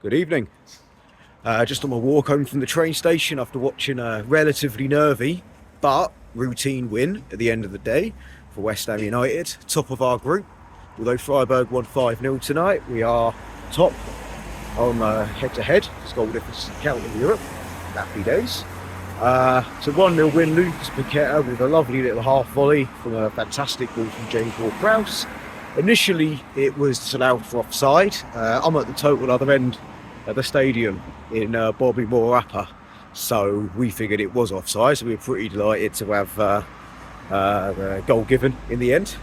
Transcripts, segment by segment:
Good evening. Just on my walk home from the train station after watching a relatively nervy but routine win at the end of the day for West Ham United, top of our group. Although Freiburg won 5-0 tonight, we are top on head-to-head. It's goal difference count in Europe. Happy days. So 1-0 win, Lucas Paqueta with a lovely little half volley from a fantastic ball from James Ward-Prowse. Initially, it was disallowed for offside. I'm at the total other end of the stadium in Bobby Moore, so we figured it was offside. So we were pretty delighted to have the goal given in the end.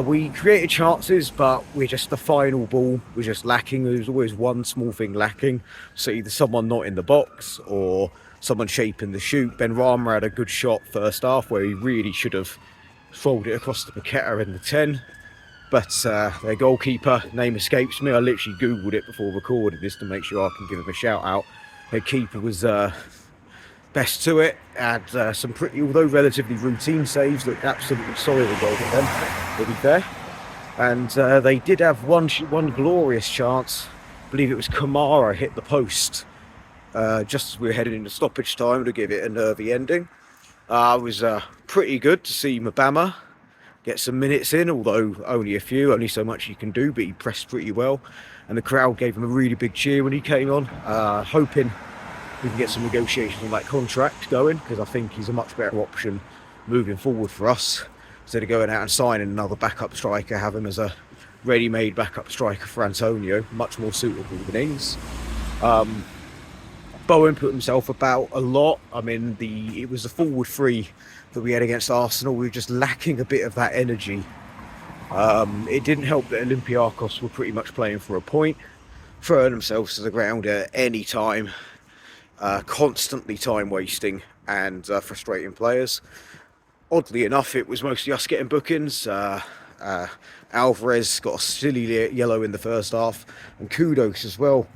We created chances, but the final ball was just lacking. There was always one small thing lacking. So either someone not in the box or someone shaping the shoot. Ben Rama had a good shot first half where he really should have rolled it across the Paqueta in the 10. But their goalkeeper, name escapes me. I literally Googled it before recording this to make sure I can give him a shout out. Their keeper was best to it. Had some pretty, although relatively routine saves, looked absolutely solid at goal for them, to be fair. And they did have one glorious chance. I believe it was Kamara hit the post just as we were heading into stoppage time to give it a nervy ending. It was pretty good to see Mabama get some minutes in, although only a few, only so much you can do, but he pressed pretty well. And the crowd gave him a really big cheer when he came on, hoping we can get some negotiations on that contract going, because I think he's a much better option moving forward for us. Instead of going out and signing another backup striker, have him as a ready-made backup striker for Antonio, much more suitable than Ings. Bowen put himself about a lot. I mean, it was the forward three that we had against Arsenal. We were just lacking a bit of that energy. It didn't help that Olympiacos were pretty much playing for a point, throwing themselves to the ground at any time, constantly time wasting and frustrating players. Oddly enough, it was mostly us getting bookings. Alvarez got a silly yellow in the first half, and Kudos as well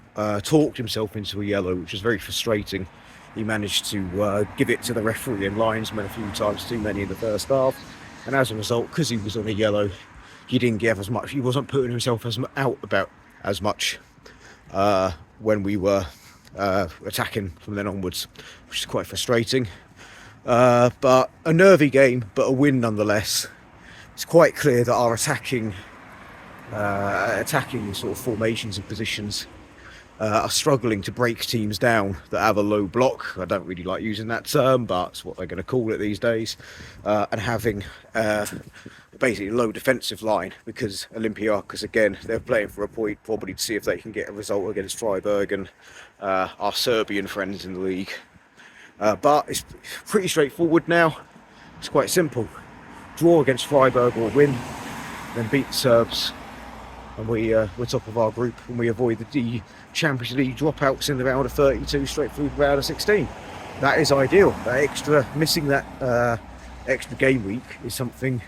talked himself into a yellow, which was very frustrating. He managed to give it to the referee and linesman a few times too many in the first half, and as a result, because he was on a yellow, he didn't give as much. He wasn't putting himself out about as much when we were attacking from then onwards, which is quite frustrating. But a nervy game, but a win nonetheless. It's quite clear that our attacking sort of formations and positions are struggling to break teams down that have a low block. I don't really like using that term, but it's what they're going to call it these days. And having basically a low defensive line, because Olympiacos, again, they're playing for a point, probably to see if they can get a result against Freiburg and our Serbian friends in the league. But it's pretty straightforward now. It's quite simple. Draw against Freiburg or win, then beat the Serbs, and we're top of our group, and we avoid the Champions League dropouts in the round of 32 straight through the round of 16. That is ideal. Missing that extra game week is something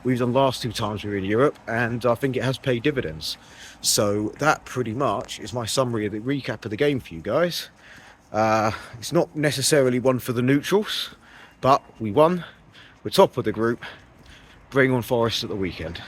we've done last two times we were in Europe, and I think it has paid dividends. So that pretty much is my summary of the recap of the game for you guys. It's not necessarily one for the neutrals, but we won. We're top of the group. Bring on Forest at the weekend.